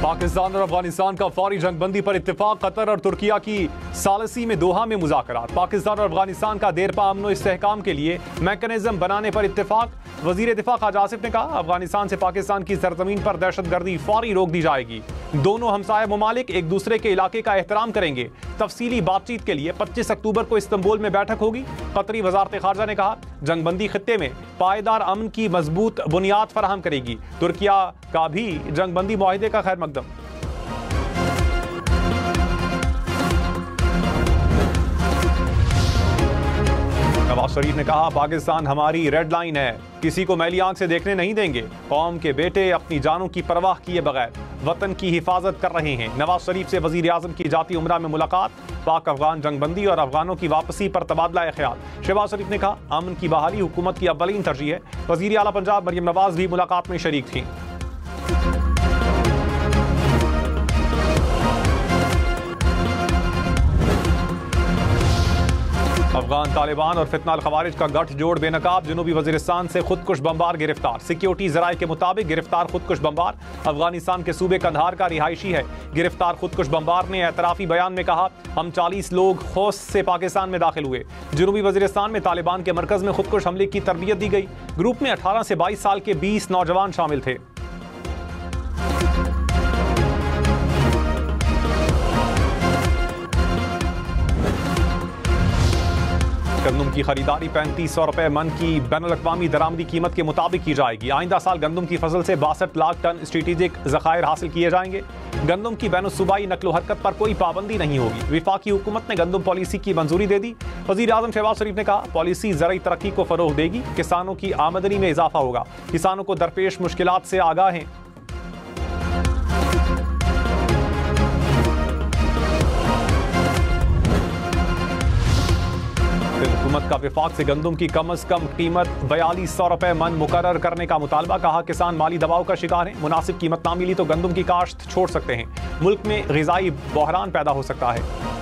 पाकिस्तान और अफगानिस्तान का फौरी जंगबंदी पर इत्तेफाक। कतर और तुर्किया की सालसी में दोहा में मुज़ाकरात। पाकिस्तान और अफगानिस्तान का देरपा अमन व इस्तेहकाम के लिए मैकेनिज्म बनाने पर इत्तेफाक। वजीर दिफा ख्वाजा आसिफ ने कहा, अफगानिस्तान से पाकिस्तान की सरजमीन पर दहशतगर्दी फौरी रोक दी जाएगी। दोनों हमसाया ममालिक एक दूसरे के इलाके का एहतराम करेंगे। तफसीली बातचीत के लिए 25 अक्टूबर को इस्तंबुल में बैठक होगी। कतरी वजारत खारजा ने कहा, जंगबंदी खित्ते में पायदार अमन की मजबूत बुनियाद फराहम करेगी। तुर्किया का भी जंगबंदी मुआहिदे का खैर मकदम। नवाज शरीफ ने कहा, पाकिस्तान हमारी रेड लाइन है, किसी को मैली आंख से देखने नहीं देंगे। कौम के बेटे अपनी जानों की परवाह किए बगैर वतन की हिफाजत कर रहे हैं। नवाज शरीफ से वजीर आजम की जाती उमरा में मुलाकात। पाक अफगान जंगबंदी और अफगानों की वापसी पर तबादला ख्याल। शहबाज शरीफ ने कहा, अमन की बहाली हुकूमत की अव्वलीन तरजीह है। वजीर आला पंजाब मरियम नवाज भी मुलाकात में शरीक थी। अफगान तालिबान और फितना अल खवारिज का गठजोड़ बेनकाब। जनूबी वजीरिस्तान से खुदकुश बमबार गिरफ्तार। सिक्योरिटी जराये के मुताबिक गिरफ्तार खुदकुश बमबार अफगानिस्तान के सूबे कंधार का रिहायशी है। गिरफ्तार खुदकुश बमबार ने एतराफी बयान में कहा, हम 40 लोग खौस से पाकिस्तान में दाखिल हुए। जनूबी वजीरिस्तान में तालिबान के मरकज में खुदकुश हमले की तरबियत दी गई। ग्रुप में 18 से 22 साल के 20 नौजवान शामिल थे। गंदम की खरीदारी 3500 रुपए मन की बैनुल-अक़वामी दरामदी कीमत के मुताबिक की जाएगी। आइंदा साल गंदम की फसल से 62 लाख टन स्ट्रेटेजिक ज़खायर हासिल किए जाएंगे। गंदम की बैनुल-सूबाई नकलो हरकत पर कोई पाबंदी नहीं होगी। विफाकी हुकूमत ने गंदम पॉलिसी की मंजूरी दे दी। वज़ीर आज़म शहबाज शरीफ ने कहा, पॉलिसी ज़राई तरक्की को फ़रोग़ देगी, किसानों की आमदनी में इजाफा होगा। किसानों को दरपेश मुश्किलात से आगाह हैं। हुकूमत का विफाक से गंदम की कम अज कम कीमत 4200 रुपए मन मुकर्रर करने का मुतालबा। कहा, किसान माली दबाव का शिकार है। मुनासिब कीमत ना मिली तो गंदम की काश्त छोड़ सकते हैं। मुल्क में ग़िज़ाई बहरान पैदा हो सकता है।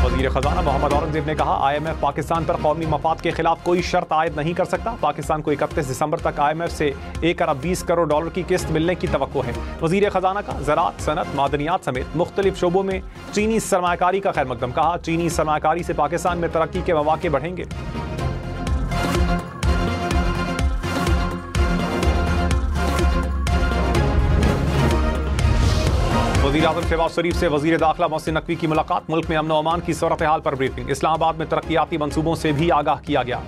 वज़ीर ख़ज़ाना मोहम्मद औरंगज़ेब ने कहा, IMF पाकिस्तान पर कौमी मफाद के खिलाफ कोई शर्त आयद नहीं कर सकता। पाकिस्तान को 31 दिसंबर तक IMF से 1 अरब 20 करोड़ डॉलर की किस्त मिलने की तवक्को है। वज़ीर ख़ज़ाना का ज़राअत, सनत, मादनियात समेत मुख्तलिफ शोबों में चीनी सरमायाकारी का खैर मकदम। कहा, चीनी सरमायाकारी से पाकिस्तान में तरक्की के मौक़े बढ़ेंगे। वज़ीर आज़म शहबाज शरीफ से वज़ीर दाखिला मोहसिन नकवी की मुलाकात। मुल्क में अमन व अमान की सूरत हाल पर ब्रीफिंग। इस्लामाबाद में तरक्याती मंसूबों से भी आगाह किया गया।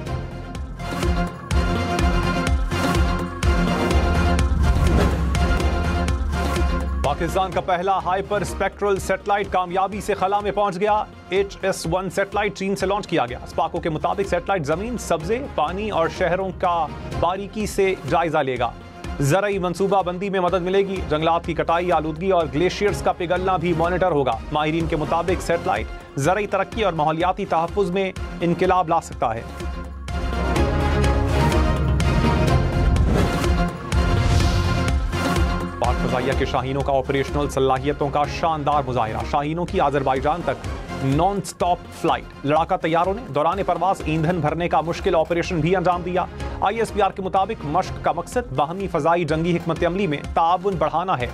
पाकिस्तान का पहला हाइपर स्पेक्ट्रल सैटेलाइट कामयाबी से खला में पहुंच गया। HS-1 सैटेलाइट चीन से लॉन्च किया गया। स्पाको के मुताबिक सैटेलाइट जमीन, सब्जे, पानी और शहरों का बारीकी से जायजा लेगा। ज़राई मनसूबाबंदी में मदद मिलेगी। जंगलात की कटाई, आलूदगी और ग्लेशियर्स का पिघलना भी मॉनिटर होगा। माहिरीन के मुताबिक सैटेलाइट ज़राई तरक्की और माहौलियाती तहफ़्फ़ुज़ में इनकलाब ला सकता है। पाक फ़ज़ाइया के शाहीनों का ऑपरेशनल सलाहियतों का शानदार मुज़ाहिरा। शाहीनों की आज़रबाईजान तक नॉन स्टॉप फ्लाइट। लड़ाका तैयारों ने दौरान परवाज ईंधन भरने का मुश्किल ऑपरेशन भी अंजाम दिया। ISPR के मुताबिक मश्क का मकसद बाहमी फ़ज़ाई जंगी हिकमत अमली में ताउन बढ़ाना है।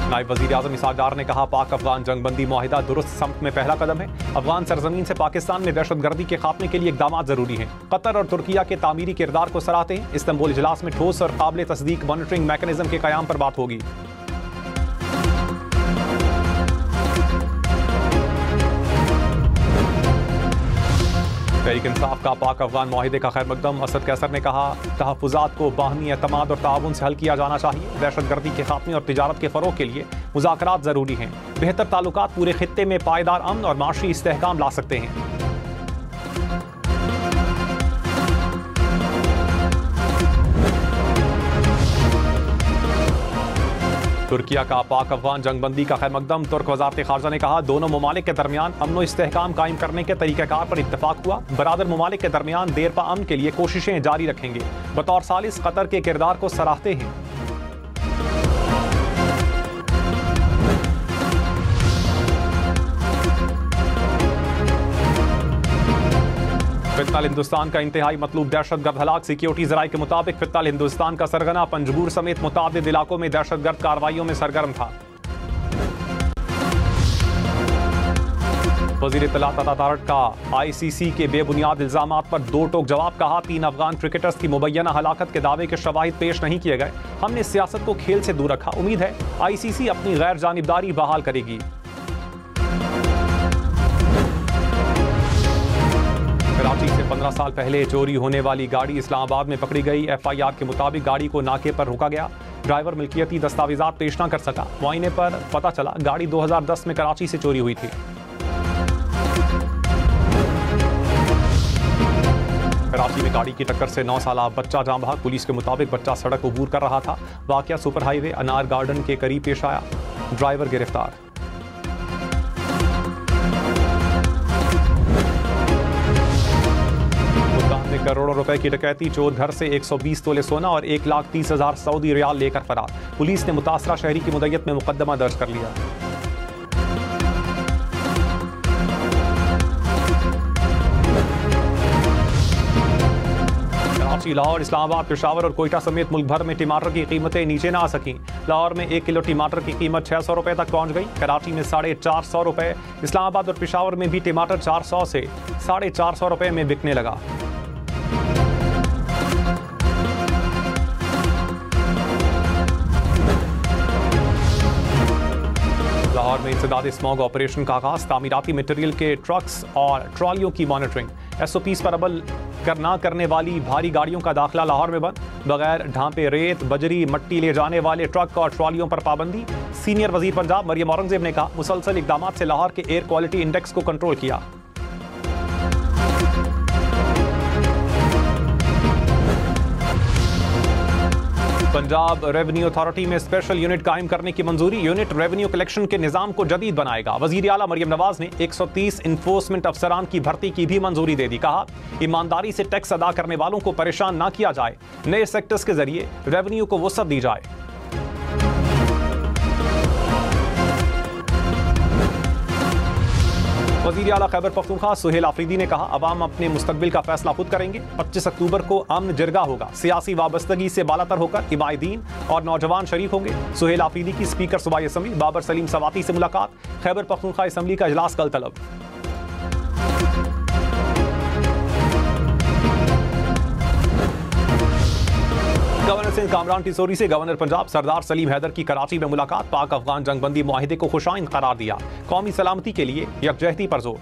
नायब वज़ीर आज़म इसहाक़ डार ने कहा, पाक अफगान जंगबंदी मुआहिदा दुरुस्त समत में पहला कदम है। अफगान सरजमीन से पाकिस्तान में दहशतगर्दी के खात्मे के लिए इक़दाम ज़रूरी हैं। कतर और तुर्किया के तामीरी किरदार को सराहते हैं। इस्तंबुल इजलास में ठोस और काबिल तस्दीक मॉनिटरिंग मैकेनिज्म के क़याम पर बात होगी। तहरीक इंसाफ का पाक अफगान मुआहिदे का खैर मकदम। असद कैसर ने कहा, तहफ़्फ़ुज़ात को बाहमी एतमाद और ताउन से हल किया जाना चाहिए। दहशतगर्दी के खात्मे और तिजारत के फ़रोग़ के लिए मुज़ाकरात ज़रूरी हैं। बेहतर ताल्लुकात पूरे खित्ते में पायदार अमन और माशी इस्तेहकाम ला सकते हैं। तुर्किया का पाक अफगान जंगबंदी का खैर मकदम। तुर्क वज़ारत ख़ारजा ने कहा, दोनों ममालिक के दरमियान अमन व इस्तेहकाम कायम करने के तरीक़ाकार पर इत्तफ़ाक़ हुआ। बरादर ममालिक के दरमियान देरपा अमन के लिए कोशिशें जारी रखेंगे। बतौर सालिस कतर के किरदार को सराहते हैं। फितनल हिंदुस्तान का इंतहाई मतलूब दहशतगर्द हलाक। सिक्योरिटी जराये के मुताबिक फितनल हिंदुस्तान का सरगना पंजगूर समेत मुताबिद इलाकों में दहशतगर्द कार्रवाइयों में सरगर्म था। वजीर इत्तलात अतारट का ICC के बेबुनियाद इल्जामात पर दो टोक जवाब। कहा 3 अफगान क्रिकेटर्स की मुबैना हलाकत के दावे के शवाहिद पेश नहीं किए गए। हमने सियासत को खेल से दूर रखा। उम्मीद है ICC अपनी गैर जानिबदारी बहाल करेगी। कराची से 15 साल पहले चोरी होने वाली गाड़ी इस्लामाबाद में पकड़ी गई। FIR के मुताबिक गाड़ी को नाके पर रोका गया। ड्राइवर मिल्कियती दस्तावेजात पेश न कर सका। मुआयने पर पता चला गाड़ी 2010 में कराची से चोरी हुई थी। कराची में गाड़ी की टक्कर से 9 साला बच्चा जान बहा। पुलिस के मुताबिक बच्चा सड़क अबूर कर रहा था। वाकया सुपर हाईवे अनार गार्डन के करीब पेश आया। ड्राइवर गिरफ्तार। मुल्तान में करोड़ों रुपए की डकैती। चोर घर से 120 तोले सोना और 1,30,000 सऊदी रियाल लेकर फरार। पुलिस ने मुतासरा शहरी की मुद्दत में मुकदमा दर्ज कर लिया। लाहौर, इस्लामाबाद, पेशावर और कोयटा समेत मुल्क भर में टमाटर की कीमतें नीचे ना आ सकीं। लाहौर में 1 किलो टमाटर की कीमत 600 रुपए तक पहुंच गई। कराची में 450 रुपए। इस्लामाबाद और पेशावर में भी टमाटर 400 से 450 रुपए में बिकने लगा। लाहौर में इंसदाद स्मॉग ऑपरेशन का आगाज। तामीराती मटेरियल के ट्रक्स और ट्रॉलियों की मॉनिटरिंग। SOPs पर अमल ना करने वाली भारी गाड़ियों का दाखिला लाहौर में बंद। बगैर ढांपे रेत, बजरी, मट्टी ले जाने वाले ट्रक और ट्रॉलियों पर पाबंदी। सीनियर वजीर पंजाब मरियम औरंगजेब ने कहा मुसलसल इकदाम से लाहौर के एयर क्वालिटी इंडेक्स को कंट्रोल किया। पंजाब रेवेन्यू अथॉरिटी में स्पेशल यूनिट कायम करने की मंजूरी। यूनिट रेवेन्यू कलेक्शन के निजाम को जदीद बनाएगा। वजीर आला मरियम नवाज ने 130 इन्फोर्समेंट अफसरान की भर्ती की भी मंजूरी दे दी। कहा ईमानदारी से टैक्स अदा करने वालों को परेशान ना किया जाए। नए सेक्टर्स के जरिए रेवेन्यू को वसअत दी जाए। वज़ीर आला खैबर पख्तूनख्वा सुहेल आफरीदी ने कहा अवाम अपने मुस्तकबिल का फैसला खुद करेंगे। 25 अक्टूबर को अमन जिरगा होगा। सियासी वाबस्तगी से बालातर होकर इबादीन और नौजवान शरीक होंगे। सुहेल आफरीदी की स्पीकर सूबाई असम्बली बाबर सलीम सवाती से मुलाकात। खैबर पख्तूनख्वा असम्बली का इजलास कल तलब। गवर्नर सिंध कामरान टिसोरी से गवर्नर पंजाब सरदार सलीम हैदर की कराची में मुलाकात। पाक अफगान जंगबंदी मुआहिदे को खुशाइंद करार दिया। कौमी सलामती के लिए यकजहती पर जोर।